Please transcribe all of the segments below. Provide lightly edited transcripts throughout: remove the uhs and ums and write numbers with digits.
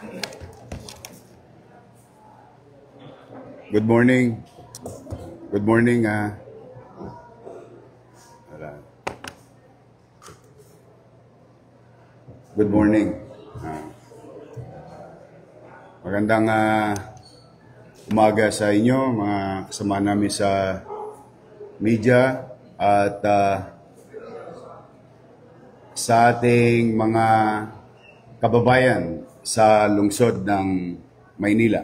Good morning. Good morning. Good morning. Magandang umaga sa inyo, mga kasama namin sa media at sa ating mga kababayan sa lungsod ng Maynila.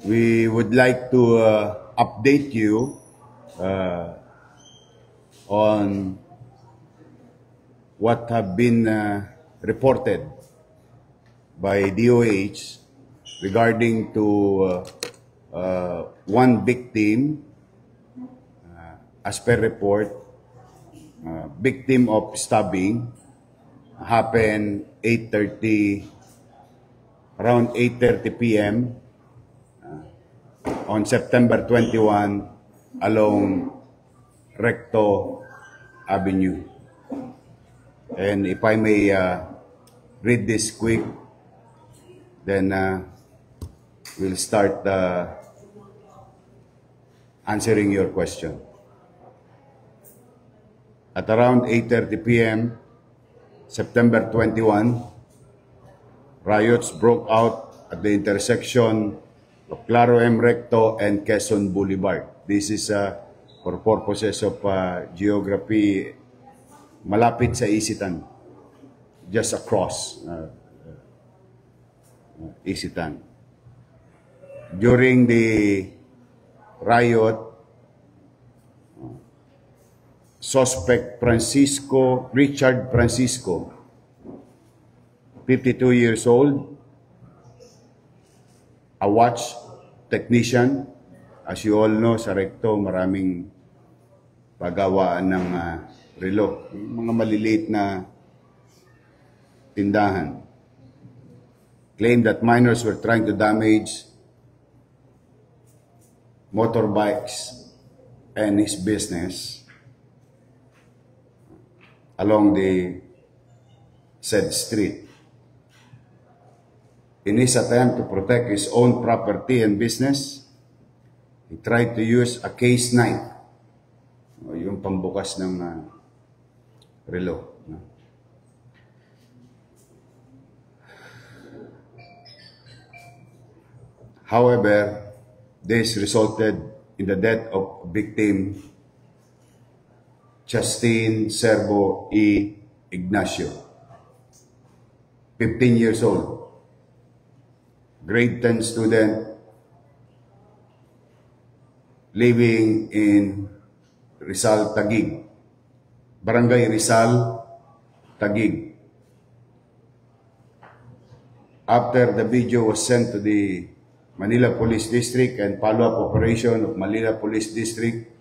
We would like to update you on what have been reported by DOH regarding to one victim, as per report, victim of stabbing happened around 8:30 p.m. On September 21 along Recto Avenue. And if I may read this quick, then we'll start answering your question. At around 8:30 p.m., September 21, riots broke out at the intersection of Claro M. Recto and Quezon Boulevard. This is for purposes of geography, malapit sa Isitan, just across Isitan. During the riot, suspect Richard Francisco, 52 years old, a watch technician. As you all know, sa Recto, maraming pagawaan ng relo, mga maliliit na tindahan. Claimed that minors were trying to damage motorbikes and his business along the said street. In his attempt to protect his own property and business, he tried to use a case knife, yung pambukas ng relo. However, this resulted in the death of victim Justine Servo E. Ignacio, 15 years old, grade 10 student, living in Rizal, Taguig, Barangay Rizal, Taguig. After the video was sent to the Manila Police District and follow-up operation of Manila Police District,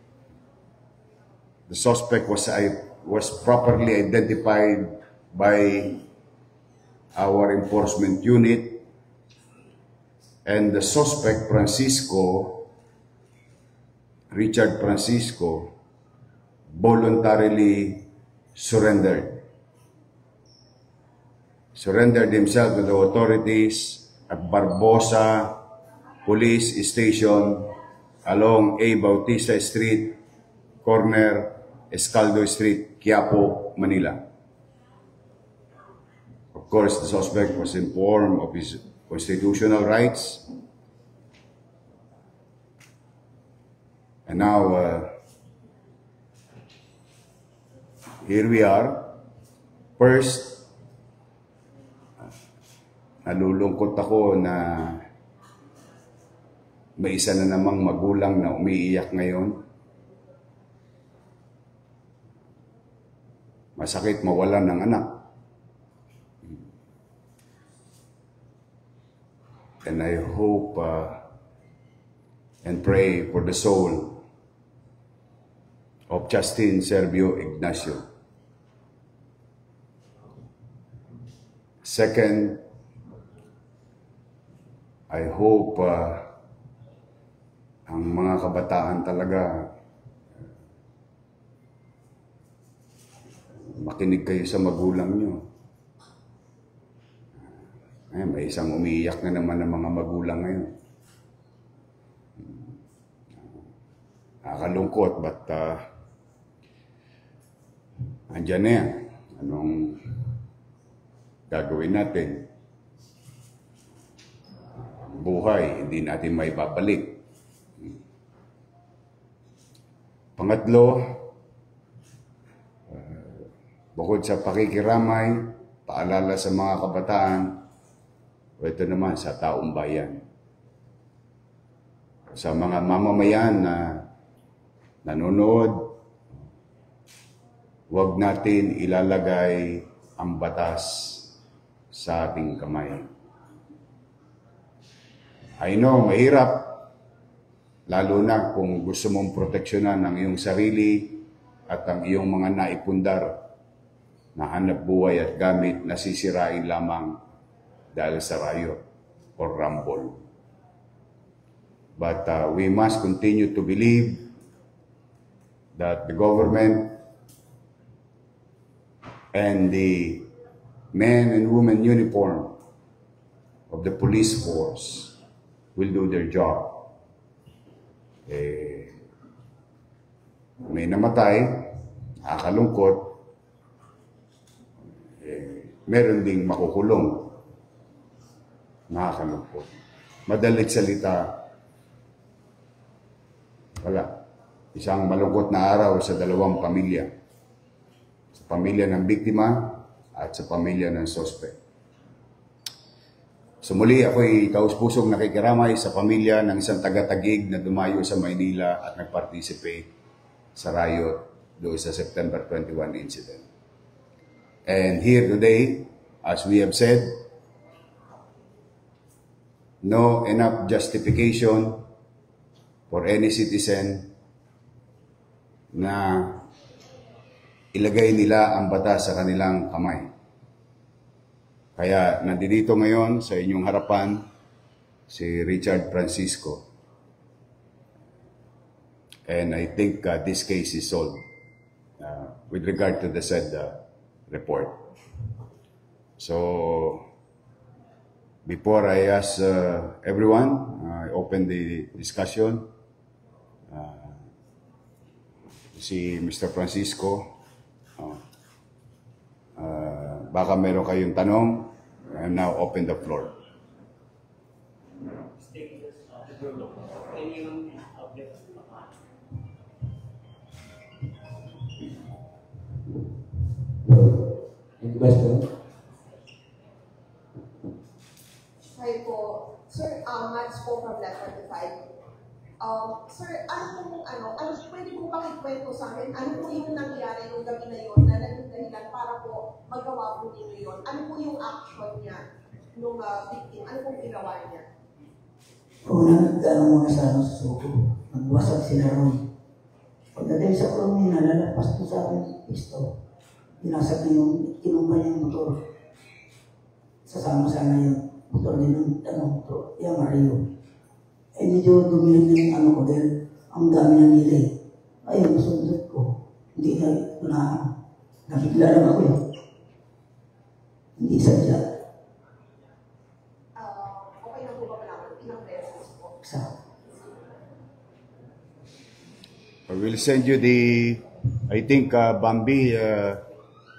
the suspect was properly identified by our enforcement unit, and the suspect Richard Francisco, voluntarily surrendered himself to the authorities at Barbosa Police Station along A. Bautista Street, corner Escaldo Street, Quiapo, Manila. Of course, the suspect was informed of his constitutional rights. And now, here we are. First, nalulungkot ako na may isa na namang magulang na umiiyak ngayon. Masakit mawalan ng anak. And I hope and pray for the soul of Justine Servo Ignacio. Second, I hope ang mga kabataan talaga makinig kayo sa magulang nyo. Ay, may isang umiiyak na naman ng mga magulang ngayon. Nakakalungkot, but andyan na yan. Anong gagawin natin? Buhay, hindi natin may babalik. Pangatlo, bukod sa pakikiramay, paalala sa mga kabataan, ito naman sa taong bayan. Sa mga mamamayan na nanonood, huwag natin ilalagay ang batas sa ating kamay. I know, mahirap, lalo na kung gusto mong proteksyonan ang iyong sarili at ang iyong mga naipundar na hanap buhay at gamit na sisirain lamang dahil sa riot or rumble. But we must continue to believe that the government and the men and women uniform of the police force will do their job. May namatay, nakakalungkot, meron ding makukulong. Nakakalungkot. Madalit salita, wala. Isang malungkot na araw sa dalawang pamilya. Sa pamilya ng biktima at sa pamilya ng suspect. So muli ako'y taus-pusong nakikiramay sa pamilya ng isang taga-Taguig na dumayo sa Maynila at nag-participate sa riot doon sa September 21 incident. And here today, as we have said, no enough justification for any citizen na ilagay nila ang batas sa kanilang kamay. Kaya nandito ngayon sa inyong harapan si Richard Francisco. And I think this case is solved with regard to the said report. So, before I ask everyone, I open the discussion. Si Mr. Francisco, baka meron kayong tanong. I now open the floor. Any question? Hi po. Sir, Mads po from Left 45. Sir, pwede po bang ikwento sa akin, ano po yung nangyari yung gabi na yun na naging dahilan para po magawa po ninyo yun? Ano po yung action niya nung victim? Ano pong ginawa niya? Una, nagtanong muna sa suko. Nagwasag sila Roy. Pagdating sa kulong niya, nalalapas po sa akin yung pisto. Binasag na yung kinumpa niya yung motor. Sasama sana yung motor din ng motor. Yung Mario. Medyo dumilig na yung ano ko dahil ang dami na nila eh. Ayun, masundot ko. Hindi na nabigla lang ako yun. Hindi sadya. Okay na po ba malaman? Ilang beses po? Sa I will send you I think Bambi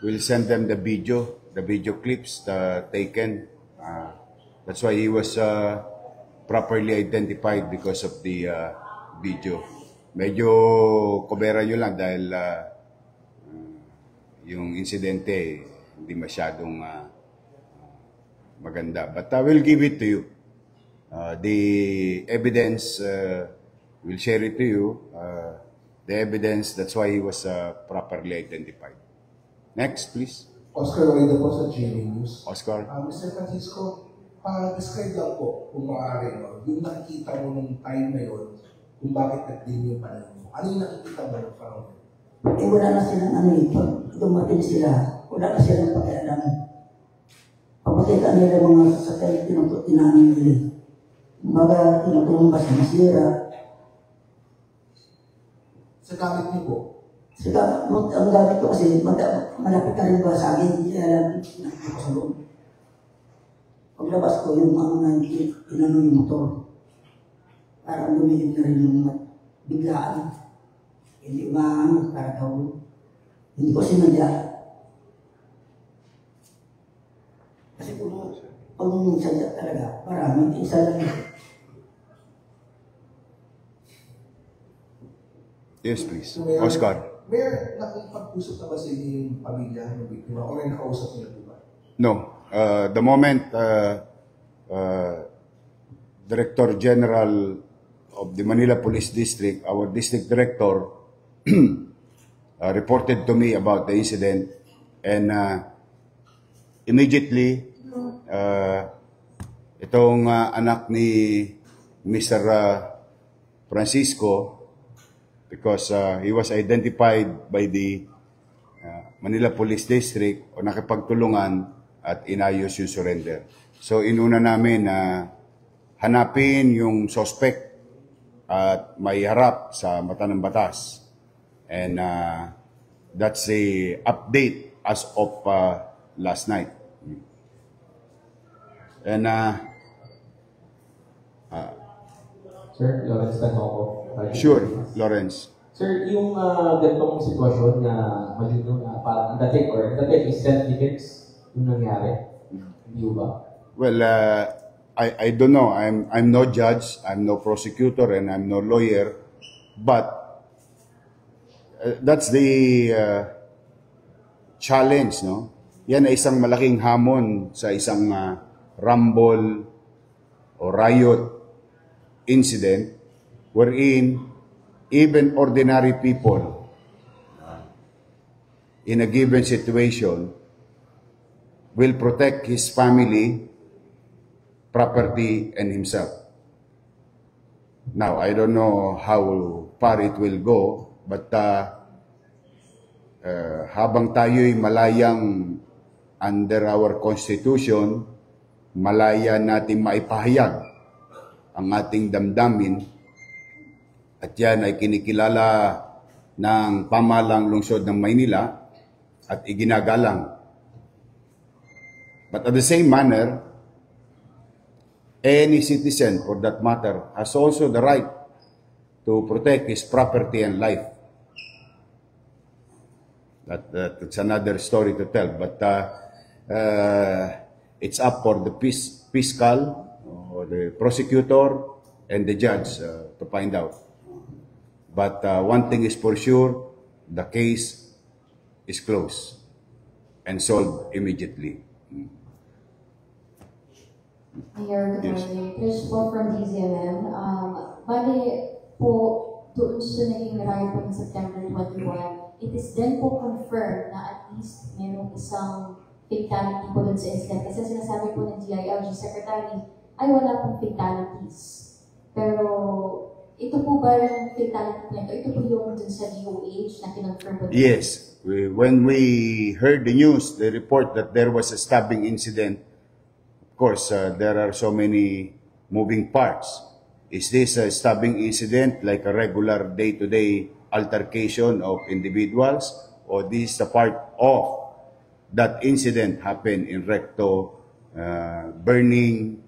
will send them the video clips taken. That's why he was properly identified because of the video. Medyo kubera nyo lang dahil yung insidente hindi masyadong maganda. But I will give it to you. The evidence, we'll share it to you. The evidence, that's why he was properly identified. Next, please. Oscar Oida po sa GMA News. Oscar. Mr. Francisco, describe lang po kung maaari, no? Yung nakikita mo nung time na yun, kung bakit nag-din yung panahon mo. Ano yung nakikita mo nung panahon mo? wala na silang ano eh. Pag dumating sila, wala na silang pakialam. Papakita nila mga sasakay, tinanong nila. Baga, tinutulong ba sa masira? Sa gamit niyo po, Saka, ang gamit ko kasi, malapit ka rin ba sa akin, hindi alam, nakita ko sa loob. Paglabas ko, yung mga inano yung motor. Parang lumilig na rin yung biglaan. Hindi umahangat para daw. Hindi ko sinadya. Kasi kung sadya talaga, marami, isa lang. Yes, please. So, Mayor, Oscar. Mayor, nakipag-usap na ba sa inyo yung pamilya ng biktima o may nakausap niyo po ba? No. The moment Director General of the Manila Police District, our district director, reported to me about the incident, and immediately itong anak ni Mr. Francisco, because he was identified by the Manila Police District o nakipagtulungan at inayos yung surrender. So inuna namin na hanapin yung suspect at may harap sa mata ng batas. And that's the update as of last night. And Sir, Lawrence Tanoco. sure, Lawrence. Sir, yung ganitong sitwasyon na malino na parang dating is self-defense yung nangyari. Hindi ba? Well, I don't know. I'm no judge, I'm no prosecutor, and I'm no lawyer. But that's the challenge, no? Yan ay isang malaking hamon sa isang rumble o riot incident wherein even ordinary people in a given situation will protect his family, property, and himself. Now, I don't know how far it will go, but habang tayo'y malayang under our Constitution, malaya natin maipahayag ang ating damdamin, at yan ay kinikilala ng pamahalang lungsod ng Maynila at iginagalang. But at the same manner, any citizen, for that matter, has also the right to protect his property and life. That's another story to tell. But it's up for the fiscal, or the prosecutor, and the judge to find out. But one thing is for sure, the case is closed and solved immediately. Mayor, good Yes. morning. Trish po from DZMM. Bali po, doon sa naging riot po ng September 21, it is then po confirmed na at least mayroong isang fatality po doon sa incident. Kasi sinasabi po ng DILG Secretary ay wala pong fatalities. Pero ito po ba yung fatality po ito? Ito po yung dun sa DOH na kinonfirm po? Yes. When we heard the news, the report that there was a stabbing incident, of course, there are so many moving parts. Is this a stabbing incident like a regular day-to-day altercation of individuals, or this is a part of that incident happened in recto, burning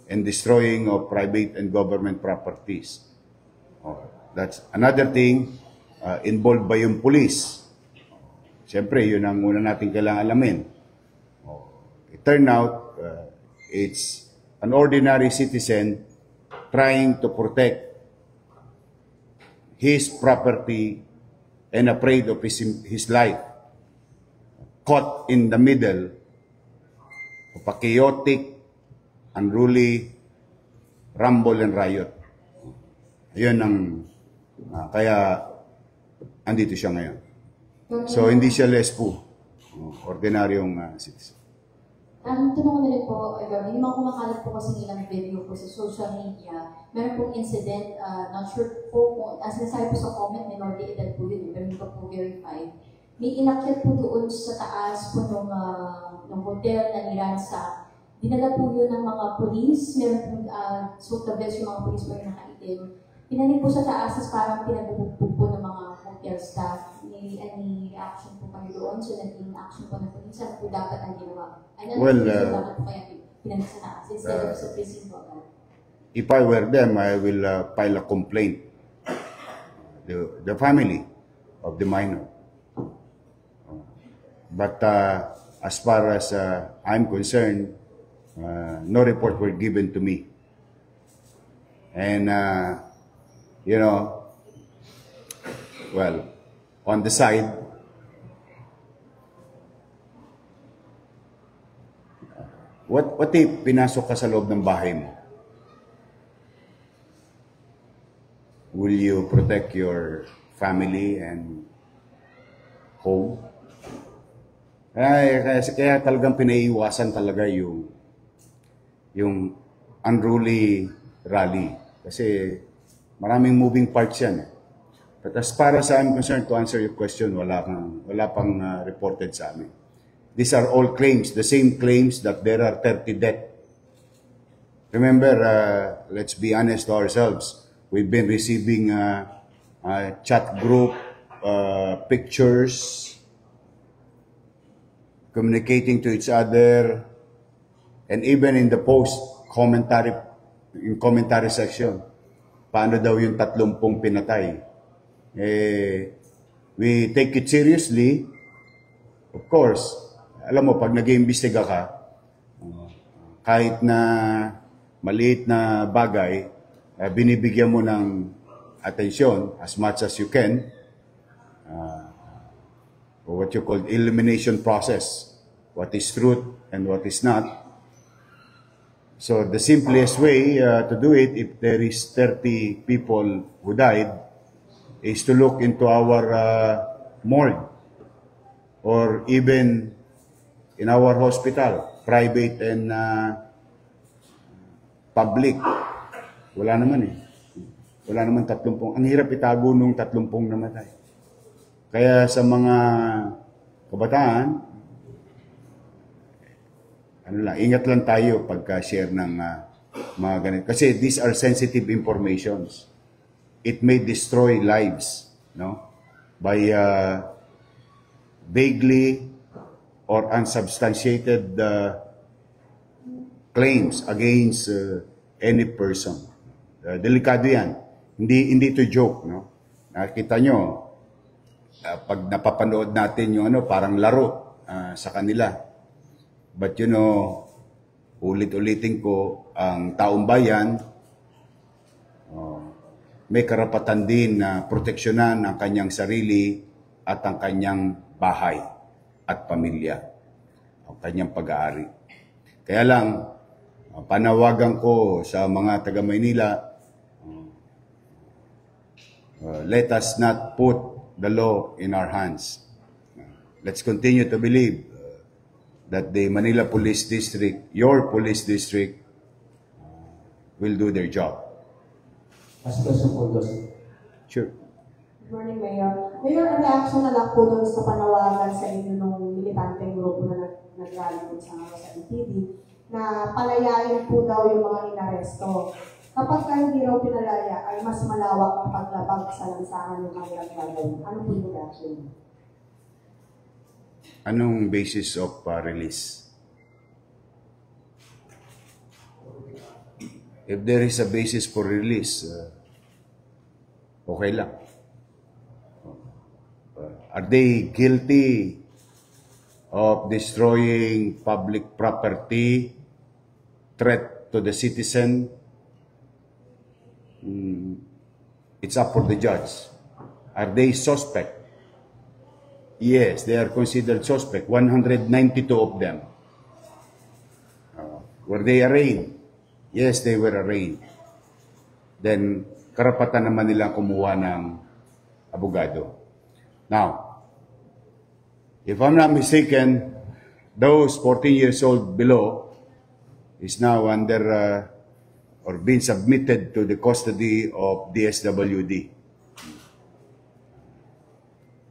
and destroying of private and government properties? That's another thing. Involved ba yung police? Siyempre, yun ang una natin kailangan alamin. It turned out, it's an ordinary citizen trying to protect his property and afraid of his life, caught in the middle of a chaotic, unruly rumble and riot. Ayun ang kaya andito siya ngayon. So hindi siya lespo, ordinaryong citizen. Tanong ko na rin po, yung mga kumakalat po kasi nilang video po sa social media, meron pong incident, not sure po kung, as sinasabi po sa comment, minority edad po yun, pero hindi pa po verified. May inakyat po doon sa taas po ng hotel na niransa. Dinala po yun ng mga polis, meron pong suit of vest yung mga polis po yung nakaitim. Pinanin po sa taas, as parang pinagbubog po ng mga NPL staff. May any reaction po kayo doon? So, naging action po ng police, ano po dapat ang ginawa? Ano Well, dapat po kaya pinagsanaan instead of sa prison po? If I were them, I will file a complaint. The family of the minor. But as far as I'm concerned, no report were given to me. And, you know, well, on the side, what if pinasok ka sa loob ng bahay mo? Will you protect your family and home? Kaya talagang pinaiiwasan talaga yung unruly rally. Kasi maraming moving parts yan. But as far as I'm concerned, to answer your question, wala pang reported sa amin. These are all claims, the same claims that there are 30 death. Remember, let's be honest to ourselves. We've been receiving chat group pictures, communicating to each other, and even in the commentary section, paano daw yung 30 pinatay? We take it seriously. Of course, alam mo, pag nag-iimbestiga ka, kahit na maliit na bagay, binibigyan mo ng atensyon as much as you can, or what you call elimination process, what is truth and what is not. So the simplest way to do it, if there is 30 people who died, is to look into our morgue or even in our hospital, private and public. Wala naman eh. Wala naman 30. Ang hirap itago nung 30 namatay. Kaya sa mga kabataan, ingat lang tayo pagka-share ng mga ganito. Kasi these are sensitive informations. It may destroy lives, no? By vaguely or unsubstantiated claims against any person. Delikado yan. Hindi to joke, no? Nakita nyo, pag napapanood natin yung parang laro sa kanila. But you know, ulit-ulitin ko, ang taong bayan, may karapatan din na proteksyonan ang kanyang sarili at ang kanyang bahay at pamilya, ang kanyang pag-aari. Kaya lang, panawagan ko sa mga taga-Maynila, let us not put the law in our hands. Let's continue to believe that the Manila Police District, your police district, will do their job. As question po, Boss. Sure. Good morning, Mayor. Mayor, ang reaction na lang po doon sa panawagan sa inyo nung militanteng grupo na nag-rally po sa NTD na palayain po daw yung mga inaresto. Kapag hindi raw pinalaya, ay mas malawak ang paglabag sa lansangan ng mga gagawin. Ano po yung reaction? Anong basis of release? If there is a basis for release, okay lang. Are they guilty of destroying public property, threat to the citizen? It's up for the judge. Are they suspect? Yes, they are considered suspect. 192 of them. Were they arraigned? Yes, they were arraigned. Then, karapatan naman nilang kumuha ng abogado. Now, if I'm not mistaken, those 14 years old below is now under or been submitted to the custody of DSWD.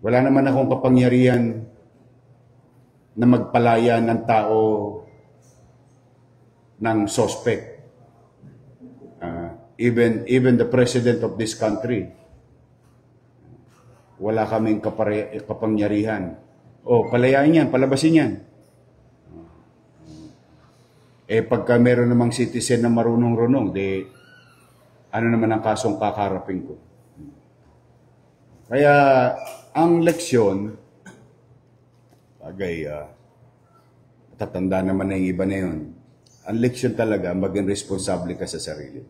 Wala naman akong kapangyarihan na magpalaya ng tao ng suspect. Even the president of this country wala kaming kapangyarihan. O, palayain yan, palabasin yan. Pagka meron namang citizen na marunong-runong, ano naman ang kasong kakarapin ko? Kaya, ang leksyon, tatanda naman na yung iba na yun, ang leksyon talaga, maging responsable ka sa sarili.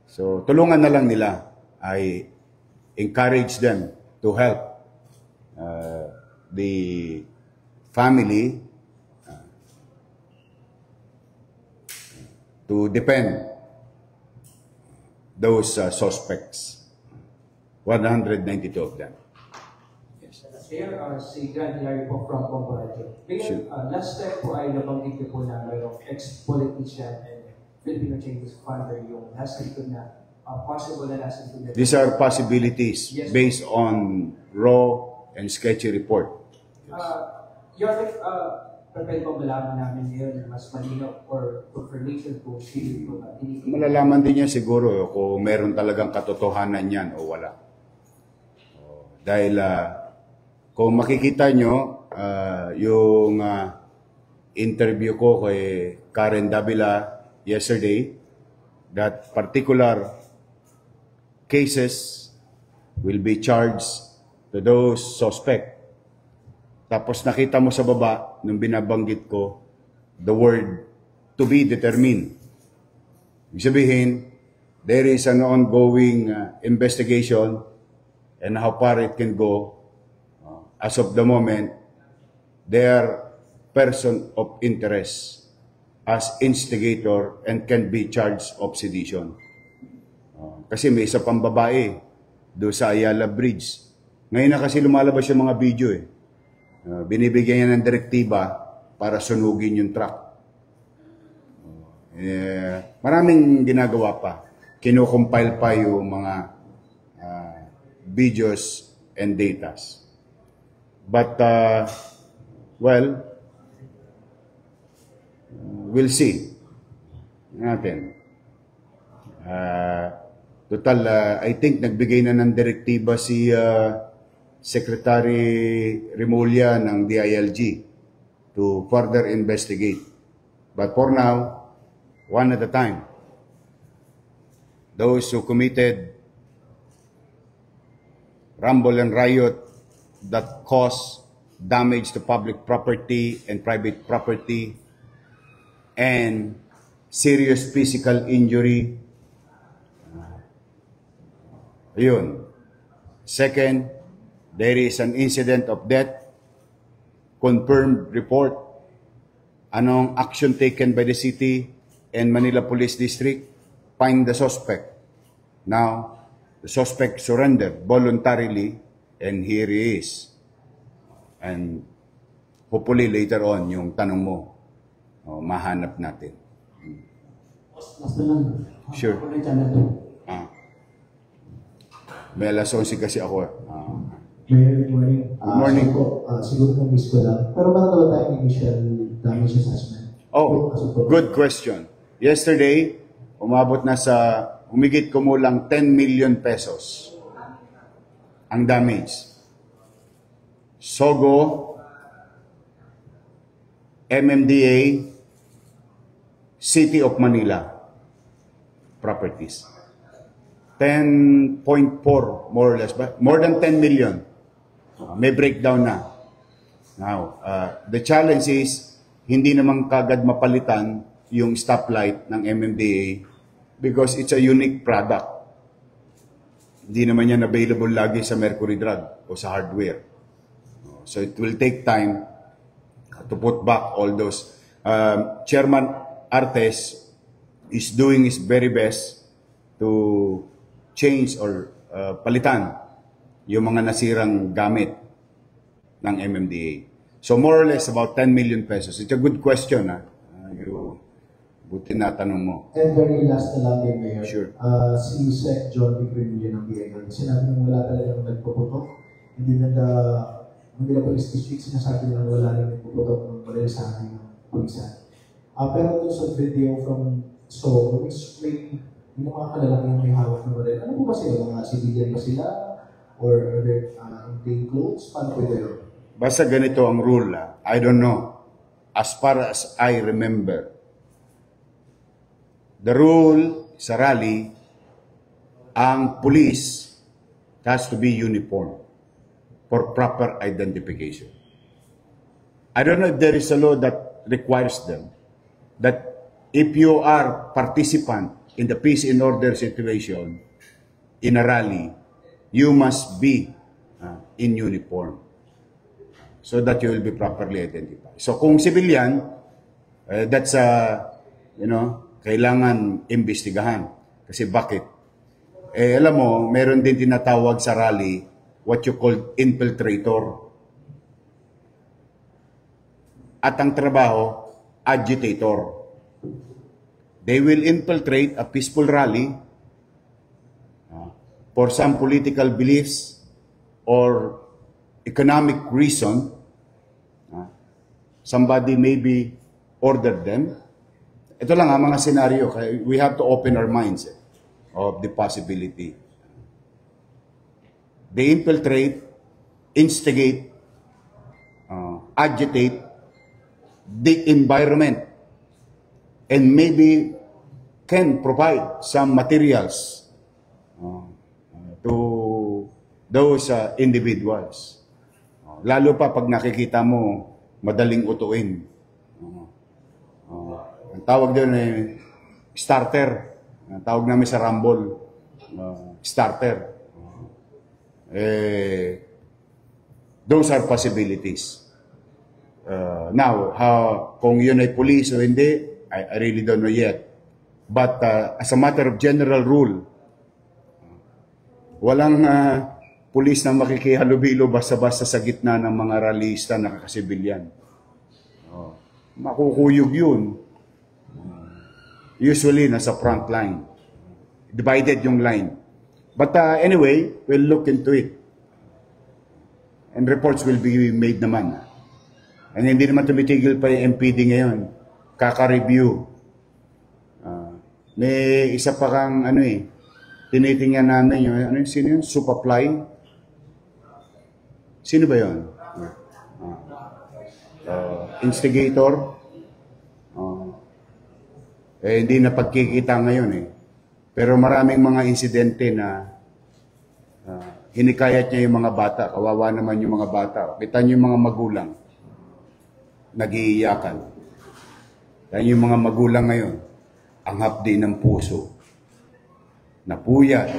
So, tulungan na lang nila. I encourage them to help the family to defend those suspects. 192 of them. Mayor, si Grand Hilary po from Bomboradio. Mayor, last step po ay nabanggit niyo po na mayroong ex-politician and Filipino Changes Funder yung last likod na possible na last likod na. These are possibilities based on raw and sketchy report. Your pwede po malaman namin ngayon na mas malinaw or confirmation po sino po na Malalaman din niya siguro kung meron talagang katotohanan yan o wala. Dahil kung makikita nyo, yung interview ko kay Karen Davila yesterday, that particular cases will be charged to those suspect. Tapos nakita mo sa baba, nung binabanggit ko, the word to be determined. Ibig sabihin, there is an ongoing investigation and how far it can go. As of the moment, they are person of interest as instigator and can be charged of sedition. Kasi may isa pang babae doon sa Ayala Bridge. Ngayon na kasi lumalabas yung mga video eh. Binibigyan niya ng direktiba para sunugin yung truck. Maraming ginagawa pa. Kino-compile pa yung mga videos and datas. But, well, we'll see. Natin. Total, I think nagbigay na ng direktiba si Secretary Remulla ng DILG to further investigate. But for now, one at a time. Those who committed rumble and riot that cause damage to public property and private property and serious physical injury. Ayun. Second, there is an incident of death, confirmed report. Anong action taken by the city and Manila Police District? Find the suspect. Now, the suspect surrendered voluntarily and here he is. And hopefully later on, yung tanong mo, mahanap natin. Last na lang. Sure. May alas 11 kasi ako. Mayor, good morning. Good morning. Siguro na-miss ko lang. Pero bakit naman tayong initial damage assessment? Oh, good question. Yesterday, umabot na sa humigit kumulang 10 million pesos ang damage. Sogo, MMDA, City of Manila properties. 10.4 more or less, but more than 10 million. May breakdown na. Now, the challenge is, hindi naman kagad mapalitan yung stoplight ng MMDA because it's a unique product. Hindi naman yan available lagi sa Mercury Drug o sa hardware. So it will take time to put back all those. Chairman Artes is doing his very best to change or palitan yung mga nasirang gamit ng MMDA. So more or less about 10 million pesos. It's a good question. Buti na tanong mo. And very last na lang din, Mayor. Sure. Si Sec. John Vigremulla ng BIL, sinabi nung wala talagang nagpuputok. Hindi Manila Police District, sinasabi nang wala rin nagpuputok ng palayasahan ng pulisan. Pero doon sa video from which may yung mga kalalaking may hawak na baril. Ano po ba sila? Mga civilian ba sila? Or are they in plain clothes? Paano po yun? Basta ganito ang rule. I don't know. As far as I remember, the rule sa rally, ang police has to be uniform for proper identification. I don't know if there is a law that requires them that if you are participant in the peace and order situation in a rally, you must be in uniform so that you will be properly identified. So kung civilian, that's kailangan imbestigahan. Kasi bakit? Alam mo, meron din tinatawag sa rally what you call infiltrator. At ang trabaho, agitator. They will infiltrate a peaceful rally for some political beliefs or economic reason. Somebody maybe ordered them. Ito lang ang mga senaryo. We have to open our minds of the possibility. They infiltrate, instigate, agitate the environment, and maybe can provide some materials to those individuals. Lalo pa pag nakikita mo madaling utuin. Ang tawag doon starter. Ang tawag namin sa Rumble, starter. Those are possibilities. Now, kung yun ay police o hindi, I really don't know yet. But as a matter of general rule, walang police na makikihalubilo basta-basta sa gitna ng mga rallyista na kakasibilyan. Makukuyog yun. Usually, nasa front line. Divided yung line. But anyway, we'll look into it. And reports will be made naman. And hindi naman tumitigil pa yung MPD ngayon. Kaka-review. May isa pa kang tinitingnan namin yung, sino yun? Supapply? Sino ba yun? Instigator? Hindi na pagkikita ngayon Pero maraming mga insidente na hinikayat niya yung mga bata. Kawawa naman yung mga bata. Kita niyo yung mga magulang. Nag-iiyakan. Yan yung mga magulang ngayon. Ang hapdi ng puso. Napuyat.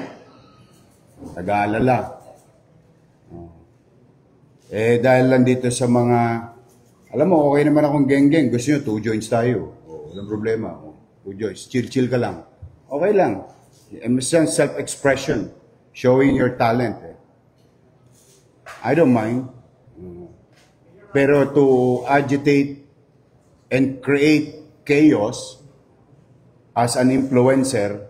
Nag-aalala. Dahil lang dito sa mga, alam mo, okay naman akong geng-geng. Gusto nyo, 2 joints tayo. Walang problema. 2 joints. Chill-chill ka lang. Okay lang. Self-expression. Showing your talent. I don't mind. Pero to agitate and create chaos as an influencer,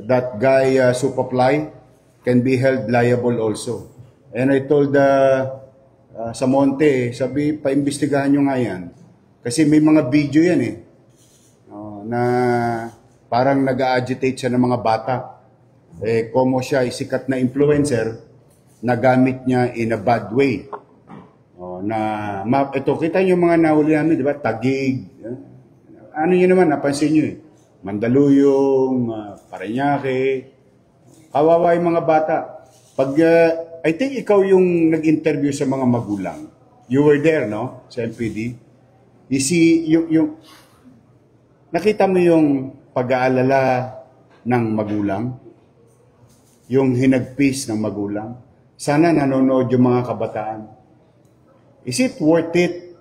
that guy Supapply can be held liable also. And I told sa Monte, sabi, paimbestigahan nyo nga yan. Kasi may mga video yan na parang nag-agitate siya ng mga bata. Como siya sikat na influencer, nagamit niya in a bad way. Ito, kita nyo mga nahuli namin, di ba? Tagig. Ano yun naman, napansin nyo Mandaluyong, Parañaque. Kawawa yung mga bata. I think ikaw yung nag-interview sa mga magulang. You were there, no? Sa MPD. You see, nakita mo yung pag-aalala ng magulang? Yung hinagpis ng magulang? Sana nanonood yung mga kabataan. Is it worth it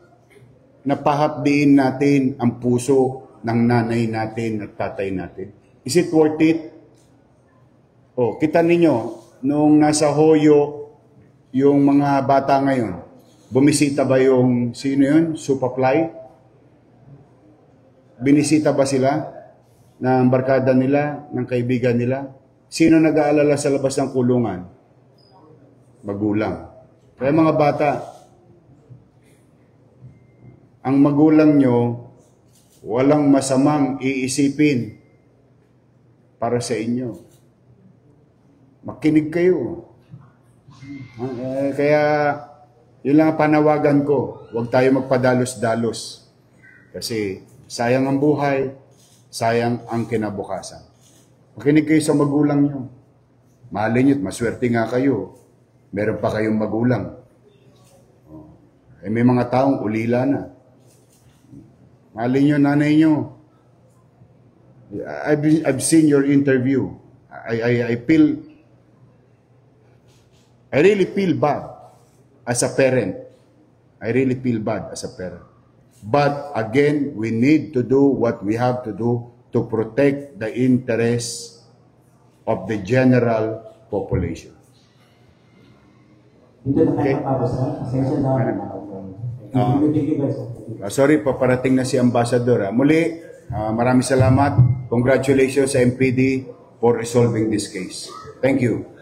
na pahapdiin natin ang puso ng nanay natin at tatay natin? Is it worth it? Kita ninyo, nung nasa Hoyo, yung mga bata ngayon, bumisita ba yung, sino yun? Supapply? Binisita ba sila ng barkada nila, ng kaibigan nila? Sino nag-aalala sa labas ng kulungan? Magulang. Kaya mga bata, ang magulang nyo, walang masamang iisipin para sa inyo. Makinig kayo. Kaya, yun lang ang panawagan ko. Huwag tayo magpadalos-dalos. Kasi sayang ang buhay, sayang ang kinabukasan. Makinig kayo sa magulang nyo. Mahalin nyo't maswerte nga kayo. Meron pa kayong magulang. May mga taong ulila na. Mahalin nyo nanay nyo. I've seen your interview. I really feel bad as a parent. I really feel bad as a parent. But again, we need to do what we have to do to protect the interests of the general population. Dito na Okay. tayo papabasa. Pasensya na. Thank you guys. Sorry, paparating na si Ambassador. Muli, maraming salamat. Congratulations sa MPD for resolving this case. Thank you.